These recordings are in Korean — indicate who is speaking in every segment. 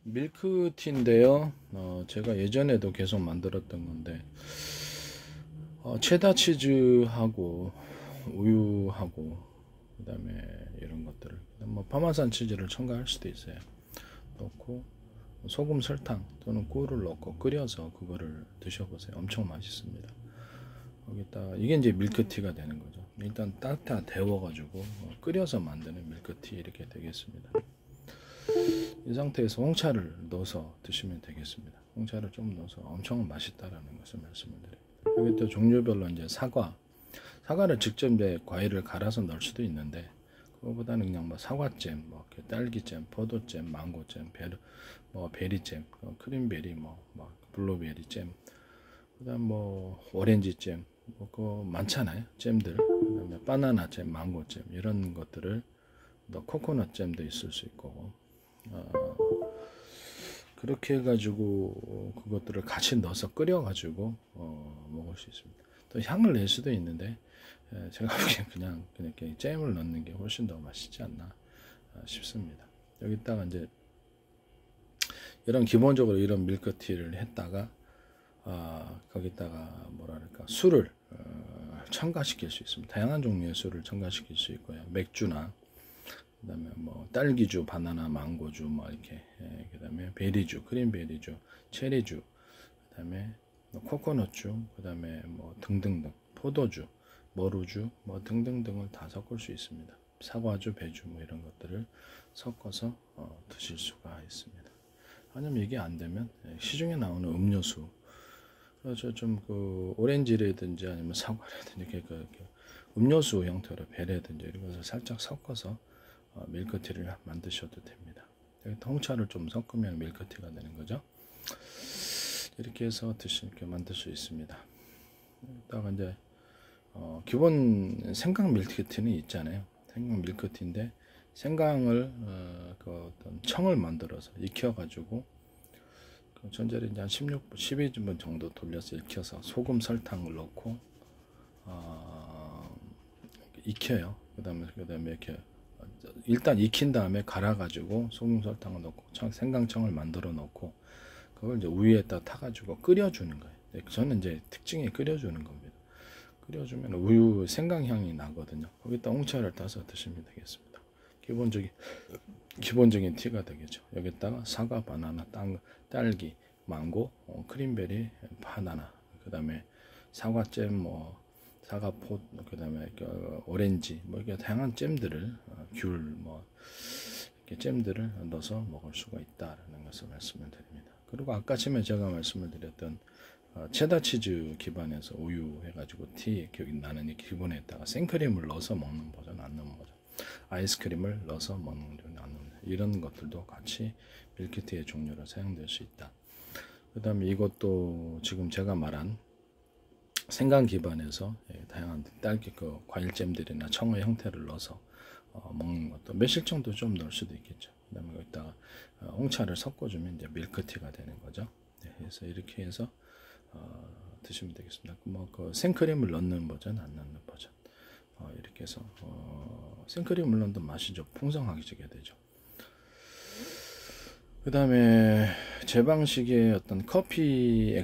Speaker 1: 밀크티인데요. 제가 예전에도 계속 만들었던 건데 체다 치즈하고 우유하고 그다음에 이런 것들을 뭐 파마산 치즈를 첨가할 수도 있어요. 넣고 소금, 설탕 또는 꿀을 넣고 끓여서 그거를 드셔보세요. 엄청 맛있습니다. 거기다 이게 이제 밀크티가 되는 거죠. 일단 따뜻하게 데워가지고 끓여서 만드는 밀크티 이렇게 되겠습니다. 이 상태에서 홍차를 넣어서 드시면 되겠습니다. 홍차를 좀 넣어서 엄청 맛있다라는 것을 말씀을 드립니다. 여기 또 종류별로 이제 사과를 직접 이제 과일을 갈아서 넣을 수도 있는데 그거보다는 그냥 뭐 사과잼, 뭐 딸기잼, 포도잼, 망고잼, 베리잼, 크림베리, 블루베리잼, 그다음 뭐 오렌지잼, 그거 많잖아요. 잼들. 그다음에 바나나잼, 망고잼 이런 것들을 코코넛잼도 있을 수 있고. 그렇게 해가지고 그것들을 같이 넣어서 끓여가지고 먹을 수 있습니다. 또 향을 낼 수도 있는데 제가 보기엔 그냥 잼을 넣는 게 훨씬 더 맛있지 않나 싶습니다. 여기다가 이제 이런 기본적으로 이런 밀크티를 했다가 거기다가 뭐랄까 술을 첨가시킬 수 있습니다. 다양한 종류의 술을 첨가시킬 수 있고요. 맥주나 그다음에 뭐 딸기주, 바나나, 망고주 뭐 이렇게 그다음에 베리주, 크림베리주, 체리주, 그다음에 코코넛주, 그다음에 뭐 등등등 포도주, 머루주 뭐 등등등을 다 섞을 수 있습니다. 사과주, 배주 뭐 이런 것들을 섞어서 드실 수가 있습니다. 아니면 이게 안 되면 시중에 나오는 음료수 좀 그 오렌지라든지 아니면 사과라든지 이렇게 음료수 형태로 배라든지 이런 것을 살짝 섞어서 밀크티를 만드셔도 됩니다. 홍차를 좀 섞으면 밀크티가 되는 거죠. 이렇게 해서 이렇게 만들 수 있습니다. 이따가 이제 기본 생강 밀크티는 있잖아요. 생강 밀크티인데 생강을 그 어떤 청을 만들어서 익혀가지고 전자레인지 이제 한 12분 정도 돌려서 익혀서 소금, 설탕을 넣고 익혀요. 그다음에 이렇게 일단 익힌 다음에 갈아가지고 소금, 설탕을 넣고 생강청을 만들어 놓고 그걸 이제 우유에다 타가지고 끓여주는 거예요. 저는 이제 특징이 끓여주는 겁니다. 끓여주면 우유 생강향이 나거든요. 거기다 홍차를 타서 드시면 되겠습니다. 기본적인 티가 되겠죠. 여기다가 사과, 바나나, 딸기, 망고, 크림베리, 바나나, 그 다음에 사과잼, 사과포, 그 다음에 오렌지, 이렇게 다양한 잼들을, 귤, 이렇게 잼들을 넣어서 먹을 수가 있다라는 것을 말씀을 드립니다. 그리고 아까 전에 제가 말씀을 드렸던 체다 치즈 기반에서 우유 해가지고 티 기억이 나는 이 기본에다가 생크림을 넣어서 먹는 버전, 안 넣는 버전, 아이스크림을 넣어서 먹는 버전, 안 넣는 이런 것들도 같이 밀크티의 종류로 사용될 수 있다. 그 다음에 이것도 지금 제가 말한 생강 기반에서 다양한 딸기 과일잼들이나 청의 형태를 넣어서 먹는 것도 매실 정도 좀 넣을 수도 있겠죠. 그 다음에 거기다가 홍차를 섞어주면 이제 밀크티가 되는 거죠. 그래서 이렇게 해서 드시면 되겠습니다. 그 생크림을 넣는 버전, 안 넣는 버전 이렇게 해서 생크림을 넣는 맛이 좀 풍성하게 지게 되죠. 그 다음에 제 방식의 어떤 커피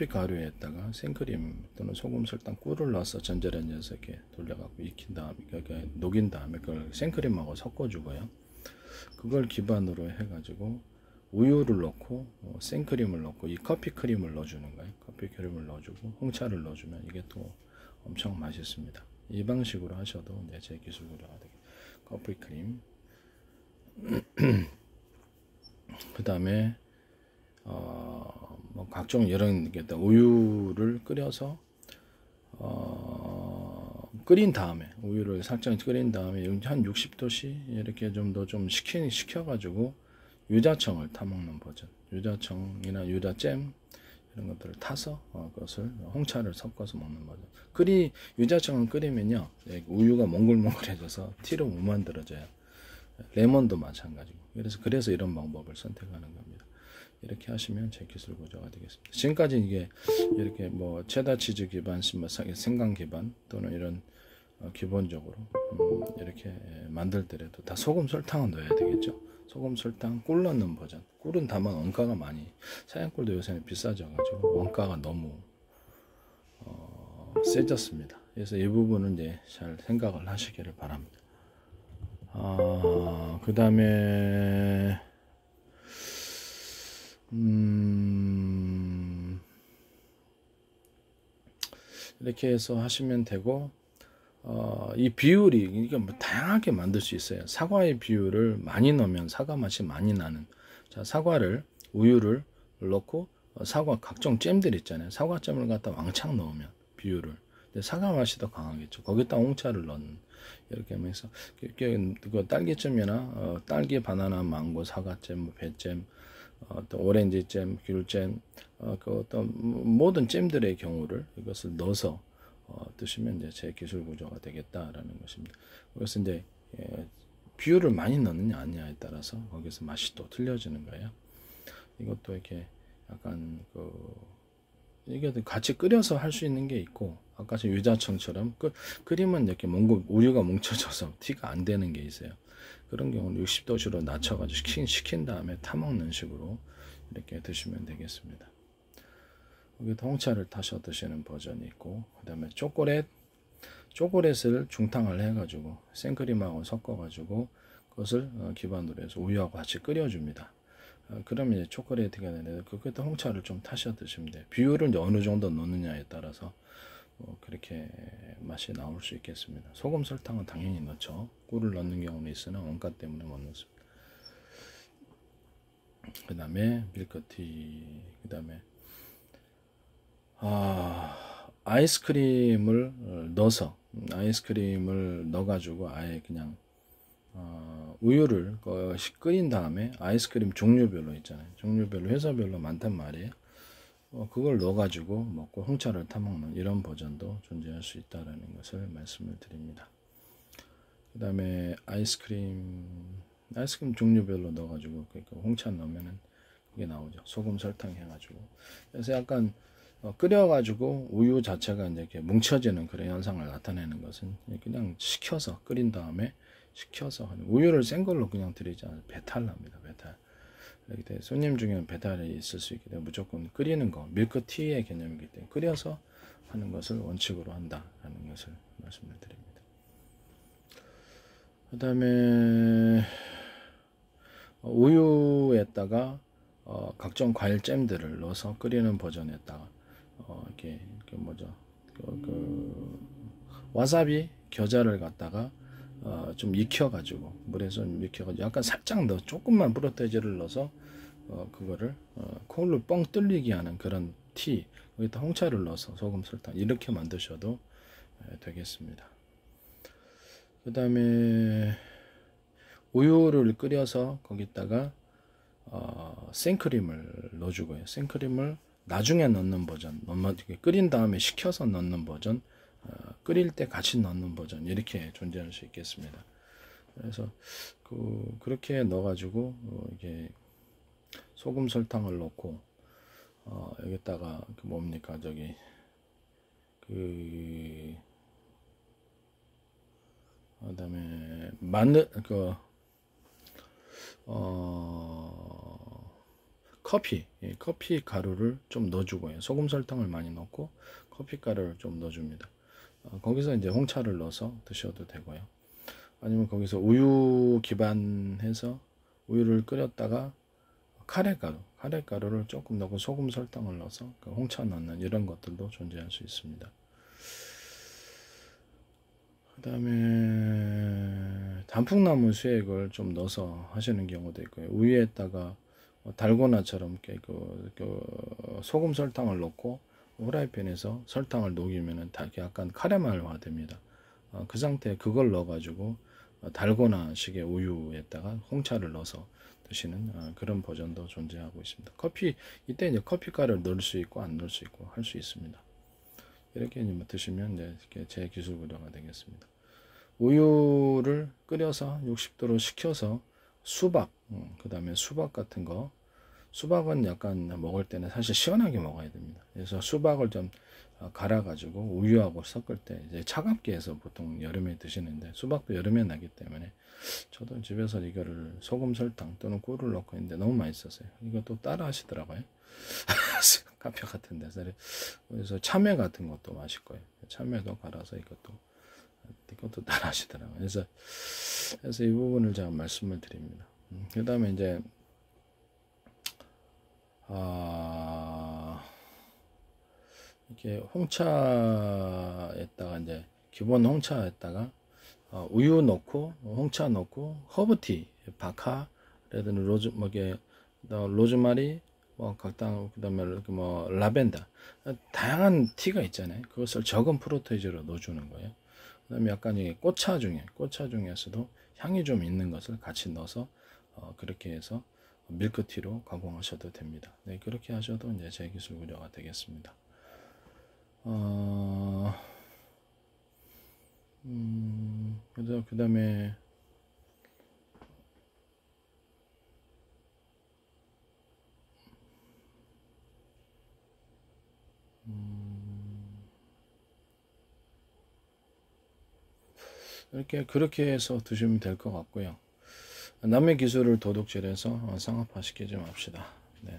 Speaker 1: 가루에다가 생크림 또는 소금, 설탕, 꿀을 넣어서 전자레인지에서 이렇게 돌려갖고 익힌 다음에 이렇게 녹인 다음에 그걸 생크림하고 섞어주고요. 그걸 기반으로 해가지고 우유를 넣고 생크림을 넣고 이 커피 크림을 넣어주는 거예요. 커피 크림을 넣어주고 홍차를 넣어주면 이게 또 엄청 맛있습니다. 이 방식으로 하셔도 이제 제 기술대로 커피 크림 그 다음에 각종 이런 우유를 끓여서 끓인 다음에 우유를 살짝 끓인 다음에 한 60도씨 이렇게 좀 더 좀 식혀가지고 유자청을 타먹는 버전, 유자청이나 유자잼 이런 것들을 타서 그것을 홍차를 섞어서 먹는 버전. 유자청을 끓이면요 우유가 몽글몽글해져서 티로 못 만들어져요. 레몬도 마찬가지고. 그래서 이런 방법을 선택하는 겁니다. 이렇게 하시면 제 기술 구조가 되겠습니다. 지금까지 이게 이렇게 체다 치즈 기반, 생강 기반 또는 이런 기본적으로 이렇게 만들더라도 다 소금 설탕은 넣어야 되겠죠. 소금 설탕 꿀 넣는 버전. 꿀은 다만 원가가 많이, 사양꿀도 요새는 비싸져 가지고 원가가 너무 세졌습니다. 그래서 이 부분은 이제 잘 생각을 하시기를 바랍니다. 그 다음에 이렇게 해서 하시면 되고, 이 비율이 이게 뭐 다양하게 만들 수 있어요. 사과의 비율을 많이 넣으면 사과 맛이 많이 나는, 자, 사과를, 우유를 넣고 사과 각종 잼들 있잖아요. 사과잼을 갖다 왕창 넣으면 비율을, 근데 사과 맛이 더 강하겠죠. 거기다 홍차를 넣는, 이렇게 하면서 그 딸기잼이나 딸기, 바나나, 망고, 사과잼, 뭐 배잼, 또 오렌지잼, 귤잼, 그 어떤 모든 잼들의 경우를 이것을 넣어서 드시면 이제 제 기술 구조가 되겠다라는 것입니다. 그래서 이제 비율을 많이 넣느냐 아니냐에 따라서 거기서 맛이 또 틀려지는 거예요. 이것도 이렇게 약간 이게 같이 끓여서 할 수 있는 게 있고, 아까 유자청처럼 끓이면 이렇게 우유가 뭉쳐져서 티가 안 되는 게 있어요. 그런 경우는 60도씨로 낮춰가지고 식힌 다음에 타먹는 식으로 이렇게 드시면 되겠습니다. 여기도 홍차를 타셔 드시는 버전이 있고, 그 다음에 초콜릿을 중탕을 해가지고 생크림하고 섞어가지고 그것을 기반으로 해서 우유하고 같이 끓여줍니다. 그러면 이제 초콜릿가 되는데, 그것도 홍차를 좀 타셔 드시면 돼요. 비율을 이제 어느 정도 넣느냐에 따라서 그렇게 맛이 나올 수 있겠습니다. 소금 설탕은 당연히 넣죠. 꿀을 넣는 경우는 있으나 원가 때문에 못 넣습니다. 그 다음에 밀크티, 그 다음에 아이스크림을 넣어가지고 아예 그냥 우유를 끓인 다음에 아이스크림 종류별로 있잖아요. 종류별로 회사별로 많단 말이에요. 그걸 넣어가지고 먹고 홍차를 타먹는 이런 버전도 존재할 수 있다는 것을 말씀을 드립니다. 그 다음에 아이스크림 종류별로 넣어가지고 홍차 넣으면은 그게 나오죠. 소금 설탕 해가지고. 그래서 약간 끓여가지고 우유 자체가 이제 이렇게 뭉쳐지는 그런 현상을 나타내는 것은 그냥 식혀서 끓인 다음에 우유를 센 걸로 그냥 드리지 않아요. 배탈 납니다. 배탈. 이렇게 손님 중에는 배탈이 있을 수 있기 때문에 무조건 끓이는 거, 밀크티의 개념이기 때문에 끓여서 하는 것을 원칙으로 한다라는 것을 말씀을 드립니다. 그 다음에 우유에다가 각종 과일 잼들을 넣어서 끓이는 버전에다가 이렇게 와사비 겨자를 갖다가 좀 익혀가지고 물에서 익혀가지고 약간 살짝 조금만 브로테지를 넣어서 그거를 콜을 뻥 뚫리게 하는 그런 티, 여기다 홍차를 넣어서 소금 설탕 이렇게 만드셔도 되겠습니다. 그 다음에 우유를 끓여서 거기다가 생크림을 넣어주고요. 생크림을 나중에 넣는 버전, 끓인 다음에 식혀서 넣는 버전, 끓일 때 같이 넣는 버전, 이렇게 존재할 수 있겠습니다. 그래서 그렇게 넣어가지고 이게 소금 설탕을 넣고 여기다가 뭡니까 그다음에 마늘 커피 가루를 좀 넣어주고요. 소금 설탕을 많이 넣고 커피 가루를 좀 넣어줍니다. 거기서 이제 홍차를 넣어서 드셔도 되고요. 아니면 거기서 우유 기반해서 우유를 끓였다가 카레가루를 조금 넣고 소금 설탕을 넣어서 홍차 넣는 이런 것들도 존재할 수 있습니다. 그 다음에 단풍나무 수액을 좀 넣어서 하시는 경우도 있고요. 우유에다가 달고나처럼 소금 설탕을 넣고 후라이팬에서 설탕을 녹이면은 약간 카라멜화 됩니다. 그 상태에 그걸 넣어가지고 달고나식의 우유에다가 홍차를 넣어서 드시는 그런 버전도 존재하고 있습니다. 이때 이제 커피 가루를 넣을 수 있고 안 넣을 수 있고 할 수 있습니다. 이렇게 드시면 이제 제 기술 구조가 되겠습니다. 우유를 끓여서 60도로 식혀서 수박, 그 다음에 수박 같은 거, 수박은 약간 먹을 때는 사실 시원하게 먹어야 됩니다. 그래서 수박을 좀 갈아 가지고 우유하고 섞을 때 이제 차갑게 해서 보통 여름에 드시는데, 수박도 여름에 나기 때문에 저도 집에서 이거를 소금 설탕 또는 꿀을 넣고 했는데 너무 맛있었어요. 이것도 따라 하시더라고요. 카페 같은 데서. 그래서 참외 같은 것도 맛있고요. 참외도 갈아서 이것도 따라 하시더라고요. 그래서 이 부분을 제가 말씀을 드립니다. 그 다음에 이제 이렇게 홍차에다가 이제 기본 홍차에다가 우유 넣고 홍차 넣고 허브티, 바카라든지 로즈마리, 뭐 각당, 그다음에 이렇게 뭐 라벤더, 다양한 티가 있잖아요. 그것을 적은 프로테이즈로 넣어주는 거예요. 그다음에 약간 이 꽃차 중에서도 향이 좀 있는 것을 같이 넣어서 그렇게 해서 밀크티로 가공하셔도 됩니다. 네, 그렇게 하셔도 이제 제 기술 구조가 되겠습니다. 그 다음에 그렇게 해서 드시면 될 것 같고요. 남의 기술을 도둑질해서 상업화 시키지 맙시다. 네.